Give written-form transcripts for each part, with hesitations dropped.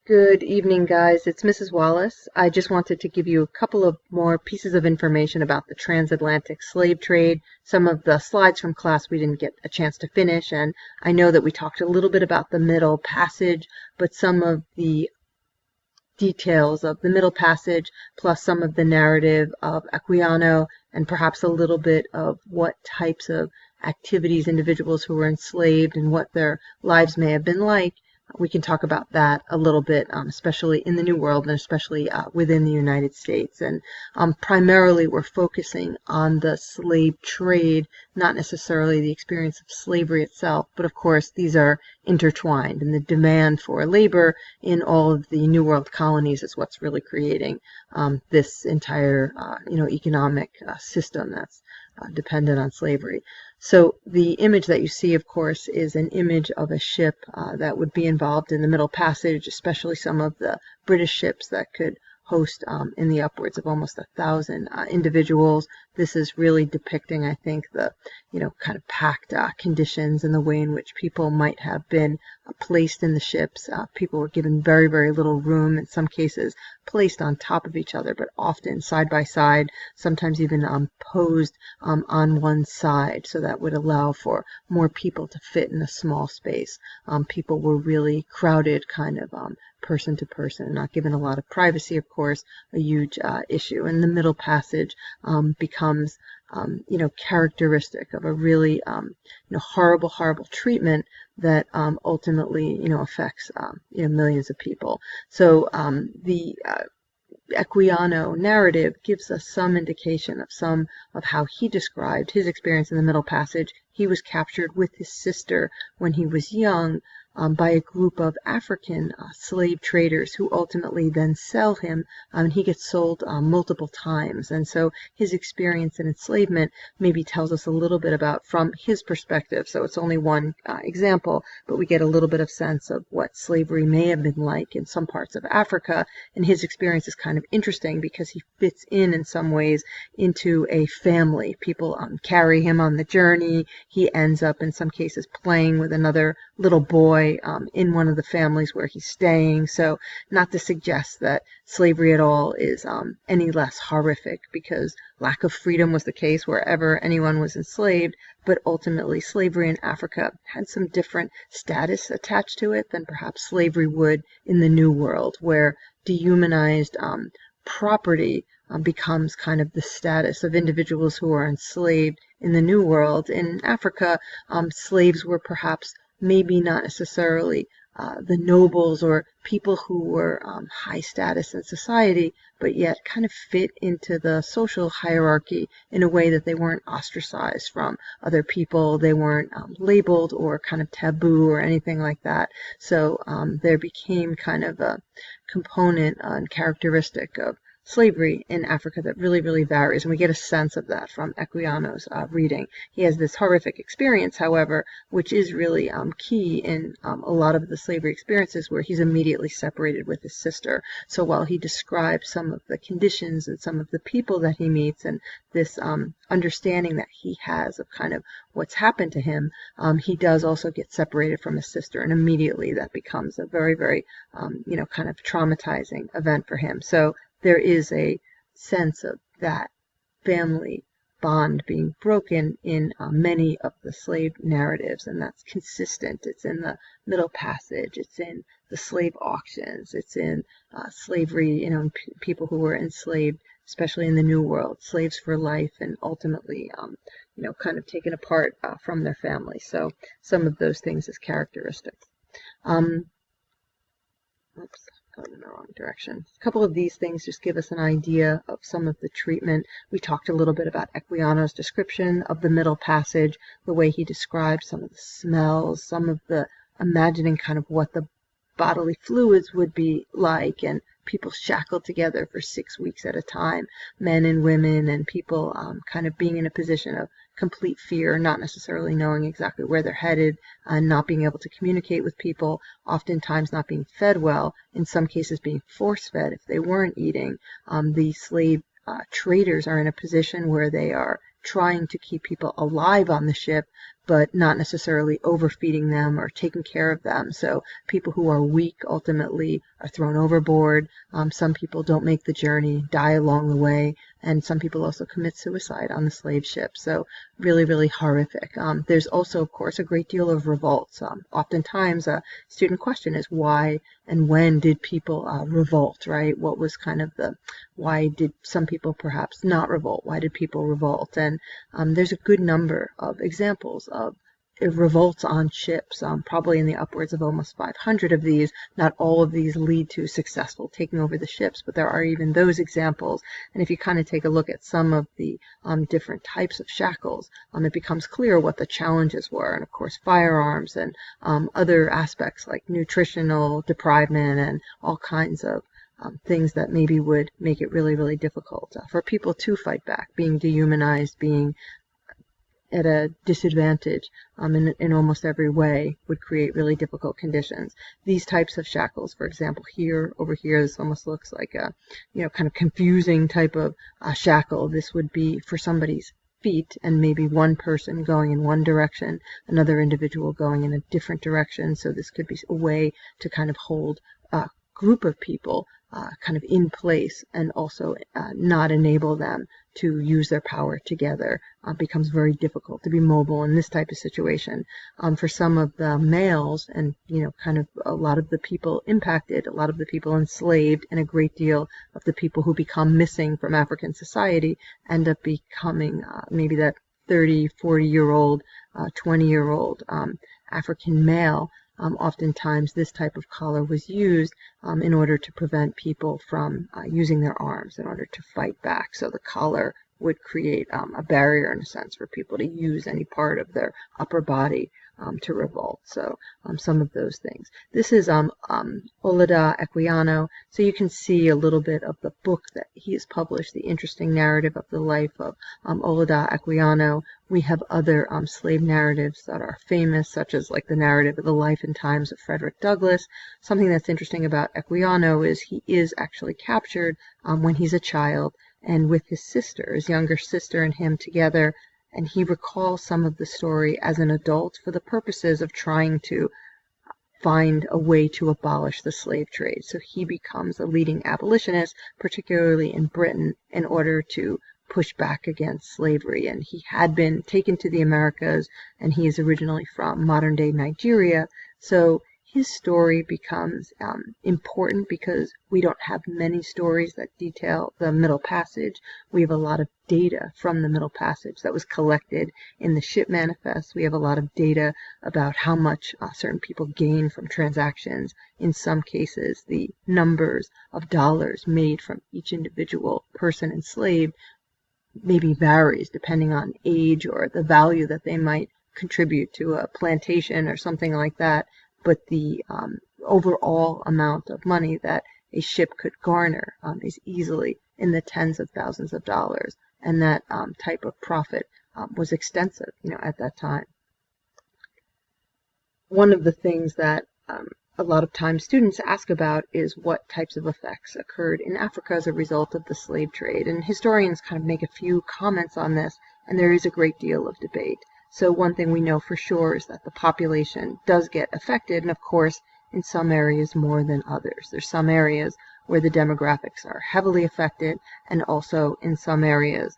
Good evening, guys. It's Mrs. Wallace. I just wanted to give you a couple of more pieces of information about the transatlantic slave trade. Some of the slides from class we didn't get a chance to finish, and I know that we talked a little bit about the Middle Passage, but some of the details of the Middle Passage, plus some of the narrative of Equiano, and perhaps a little bit of what types of activities individuals who were enslaved and what their lives may have been like. We can talk about that a little bit, especially in the New World and especially within the United States. And primarily we're focusing on the slave trade, not necessarily the experience of slavery itself, but of course these are intertwined, and the demand for labor in all of the New World colonies is what's really creating this entire economic system that's dependent on slavery. So the image that you see, of course, is an image of a ship that would be involved in the Middle Passage, especially some of the British ships that could host in the upwards of almost 1,000 individuals. This is really depicting, I think, the kind of packed conditions and the way in which people might have been placed in the ships. People were given very, very little room, in some cases placed on top of each other, but often side by side, sometimes even posed on one side, so that would allow for more people to fit in a small space. People were really crowded, kind of person to person, not given a lot of privacy, of course, a huge issue. And the Middle Passage becomes characteristic of a really horrible, horrible treatment that ultimately affects millions of people. So the Equiano narrative gives us some indication of some of how he described his experience in the Middle Passage. He was captured with his sister when he was young by a group of African slave traders who ultimately then sell him, and he gets sold multiple times. And so his experience in enslavement maybe tells us a little bit about from his perspective. So it's only one example, but we get a little bit of sense of what slavery may have been like in some parts of Africa. And his experience is kind of interesting because he fits in some ways into a family. People carry him on the journey. He ends up in some cases playing with another little boy in one of the families where he's staying. So not to suggest that slavery at all is any less horrific, because lack of freedom was the case wherever anyone was enslaved, but ultimately slavery in Africa had some different status attached to it than perhaps slavery would in the New World, where dehumanized property becomes kind of the status of individuals who are enslaved in the New World. In Africa, slaves were perhaps maybe not necessarily the nobles or people who were high status in society, but yet kind of fit into the social hierarchy in a way that they weren't ostracized from other people. They weren't labeled or kind of taboo or anything like that. So there became kind of a component and characteristic of slavery in Africa that really, really varies, and we get a sense of that from Equiano's reading. He has this horrific experience, however, which is really key in a lot of the slavery experiences, where he's immediately separated with his sister. So while he describes some of the conditions and some of the people that he meets and this understanding that he has of kind of what's happened to him, he does also get separated from his sister, and immediately that becomes a very, very kind of traumatizing event for him. So there is a sense of that family bond being broken in many of the slave narratives, and that's consistent. It's in the Middle Passage, it's in the slave auctions, it's in slavery, people who were enslaved, especially in the New World, slaves for life, and ultimately, kind of taken apart from their family. So some of those things as characteristics. Oops. Going in the wrong direction. A couple of these things just give us an idea of some of the treatment. We talked a little bit about Equiano's description of the Middle Passage, the way he described some of the smells, some of the imagining kind of what the bodily fluids would be like, and people shackled together for 6 weeks at a time, men and women, and people kind of being in a position of complete fear, not necessarily knowing exactly where they're headed, not being able to communicate with people, oftentimes not being fed well, in some cases being force-fed if they weren't eating. The slave traders are in a position where they are trying to keep people alive on the ship, but not necessarily overfeeding them or taking care of them. So people who are weak ultimately are thrown overboard. Some people don't make the journey, die along the way, and some people also commit suicide on the slave ship. So really, really horrific. There's also, of course, a great deal of revolts. Oftentimes, a student question is why and when did people revolt, right? What was kind of why did some people perhaps not revolt? Why did people revolt? And there's a good number of examples of revolts on ships, probably in the upwards of almost 500 of these. Not all of these lead to successful taking over the ships, but there are even those examples. And if you kind of take a look at some of the different types of shackles, it becomes clear what the challenges were. And of course, firearms and other aspects like nutritional deprivement and all kinds of things that maybe would make it really, really difficult for people to fight back, being dehumanized, being at a disadvantage in almost every way would create really difficult conditions. These types of shackles, for example, over here, this almost looks like a, kind of confusing type of shackle. This would be for somebody's feet and maybe one person going in one direction, another individual going in a different direction. So this could be a way to kind of hold a group of people kind of in place and also not enable them to use their power together. Becomes very difficult to be mobile in this type of situation. For some of the males and, kind of a lot of the people impacted, a lot of the people enslaved, and a great deal of the people who become missing from African society end up becoming maybe that 30, 40-year-old, 20-year-old African male. Oftentimes this type of collar was used in order to prevent people from using their arms in order to fight back. So the collar would create a barrier in a sense for people to use any part of their upper body to revolt. So some of those things. This is Ola De Leon. So you can see a little bit of the book that he has published, the interesting narrative of the life of Ola De Leon. We have other slave narratives that are famous, such as like the narrative of the life and times of Frederick Douglass. Something that's interesting about Equiano is he is actually captured when he's a child, and with his sister, his younger sister and him together, and he recalls some of the story as an adult for the purposes of trying to find a way to abolish the slave trade. So he becomes a leading abolitionist, particularly in Britain, in order to push back against slavery. And he had been taken to the Americas, and he is originally from modern-day Nigeria. So his story becomes important because we don't have many stories that detail the Middle Passage. We have a lot of data from the Middle Passage that was collected in the ship manifest. We have a lot of data about how much certain people gain from transactions. In some cases, the numbers of dollars made from each individual person enslaved maybe varies depending on age or the value that they might contribute to a plantation or something like that. But the overall amount of money that a ship could garner is easily in the tens of thousands of dollars, and that type of profit was extensive, at that time. One of the things that a lot of times students ask about is what types of effects occurred in Africa as a result of the slave trade, and historians kind of make a few comments on this, and there is a great deal of debate. So one thing we know for sure is that the population does get affected, and of course, in some areas more than others. There's some areas where the demographics are heavily affected, and also in some areas,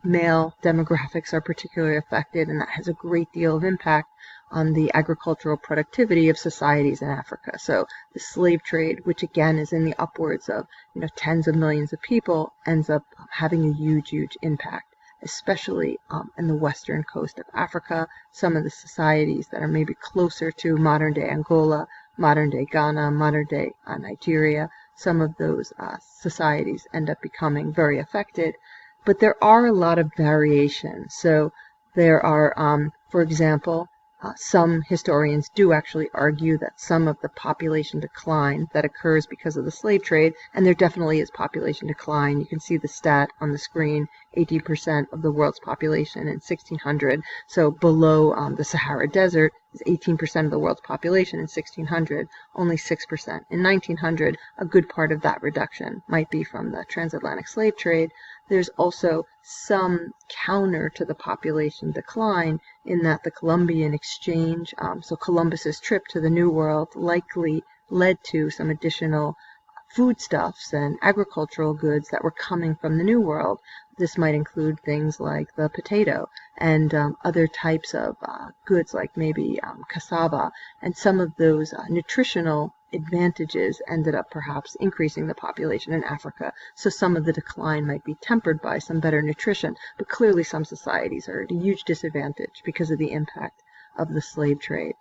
male demographics are particularly affected, and that has a great deal of impact on the agricultural productivity of societies in Africa. So the slave trade, which again is in the upwards of tens of millions of people, ends up having a huge, huge impact, especially in the western coast of Africa. Some of the societies that are maybe closer to modern-day Angola, modern-day Ghana, modern-day Nigeria, some of those societies end up becoming very affected. But there are a lot of variations. So there are, for example, some historians do actually argue that some of the population decline that occurs because of the slave trade, and there definitely is population decline. You can see the stat on the screen, 18% of the world's population in 1600. So below the Sahara Desert is 18% of the world's population in 1600, only 6% in 1900. A good part of that reduction might be from the transatlantic slave trade. There's also some counter to the population decline in that the Columbian exchange, so Columbus's trip to the New World, likely led to some additional foodstuffs and agricultural goods that were coming from the New World. This might include things like the potato and other types of goods like maybe cassava, and some of those nutritional advantages ended up perhaps increasing the population in Africa. So some of the decline might be tempered by some better nutrition, but clearly some societies are at a huge disadvantage because of the impact of the slave trade.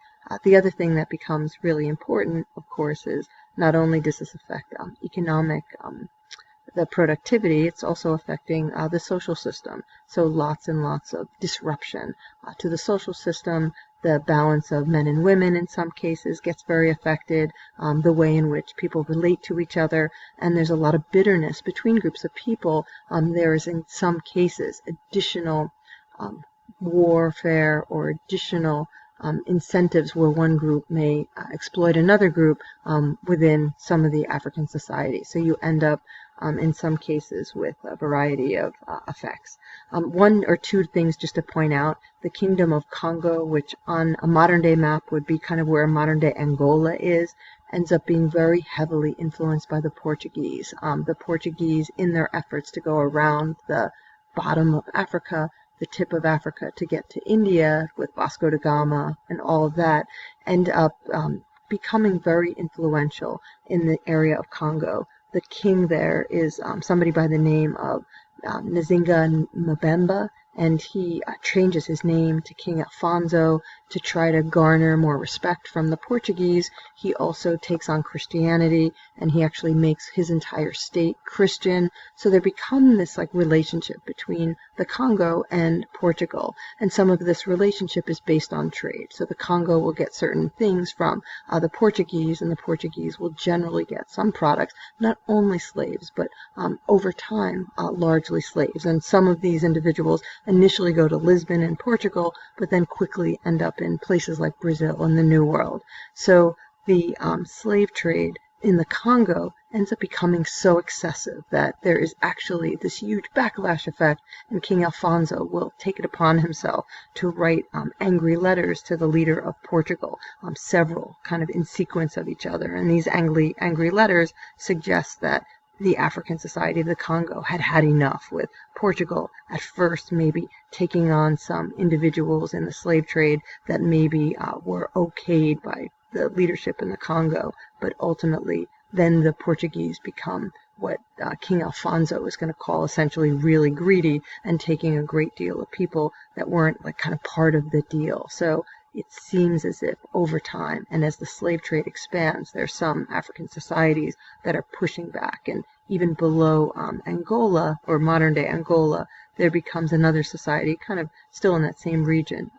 The other thing that becomes really important, of course, is not only does this affect economic the productivity, it's also affecting the social system. So lots and lots of disruption to the social system. The balance of men and women in some cases gets very affected, the way in which people relate to each other, and there's a lot of bitterness between groups of people. There is in some cases additional warfare or additional incentives where one group may exploit another group within some of the African societies. So you end up in some cases with a variety of effects. One or two things just to point out: the Kingdom of Congo, which on a modern day map would be kind of where modern day Angola is, ends up being very heavily influenced by the Portuguese. The Portuguese, in their efforts to go around the bottom of Africa, the tip of Africa, to get to India with Vasco da Gama and all of that, end up becoming very influential in the area of Congo. The king there is somebody by the name of Nzinga Mbemba, and he changes his name to King Alfonso to try to garner more respect from the Portuguese. He also takes on Christianity, and he actually makes his entire state Christian. So there become this like relationship between the Congo and Portugal, and some of this relationship is based on trade. So the Congo will get certain things from the Portuguese, and the Portuguese will generally get some products, not only slaves, but over time largely slaves. And some of these individuals initially go to Lisbon in Portugal, but then quickly end up in places like Brazil and the New World. So the slave trade in the Congo ends up becoming so excessive that there is actually this huge backlash effect, and King Alfonso will take it upon himself to write angry letters to the leader of Portugal, several kind of in sequence of each other. And these angry letters suggest that the African Society of the Congo had had enough with Portugal, at first maybe taking on some individuals in the slave trade that maybe were okayed by the leadership in the Congo, but ultimately then the Portuguese become what King Alfonso is going to call essentially really greedy, and taking a great deal of people that weren't like kind of part of the deal. So it seems as if over time, and as the slave trade expands, there's some African societies that are pushing back, and even below Angola, or modern day Angola, there becomes another society kind of still in that same region,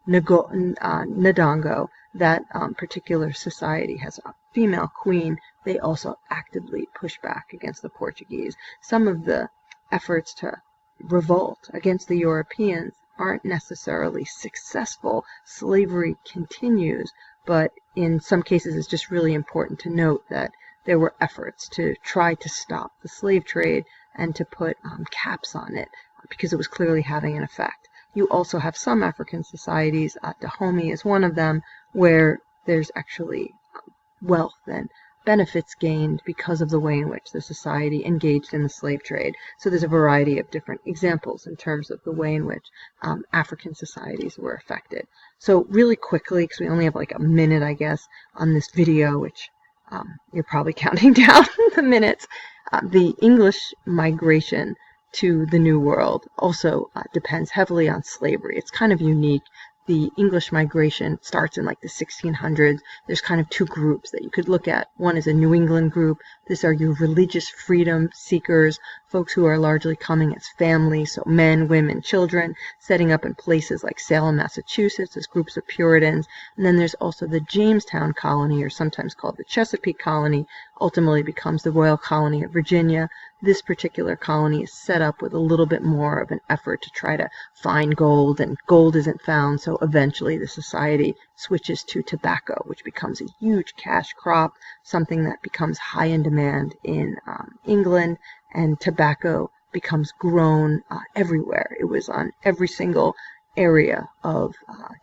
Ndongo. That particular society has a female queen. They also actively push back against the Portuguese. Some of the efforts to revolt against the Europeans aren't necessarily successful. Slavery continues, but in some cases it's just really important to note that there were efforts to try to stop the slave trade and to put caps on it, because it was clearly having an effect. You also have some African societies, Dahomey is one of them, where there's actually wealth and benefits gained because of the way in which the society engaged in the slave trade. So there's a variety of different examples in terms of the way in which African societies were affected. So really quickly, because we only have like a minute, I guess, on this video, which you're probably counting down the minutes, the English migration to the New World also depends heavily on slavery. It's kind of unique. The English migration starts in like the 1600s. There's kind of two groups that you could look at. One is a New England group These are your religious freedom seekers, folks who are largely coming as families, so men, women, children, setting up in places like Salem, Massachusetts as groups of Puritans. And then there's also the Jamestown colony, or sometimes called the Chesapeake colony, ultimately becomes the Royal Colony of Virginia. This particular colony is set up with a little bit more of an effort to try to find gold, and gold isn't found, so eventually the society switches to tobacco, which becomes a huge cash crop, something that becomes high in demand in England, and tobacco becomes grown everywhere. It was on every single area of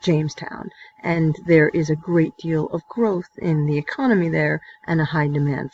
Jamestown, and there is a great deal of growth in the economy there and a high demand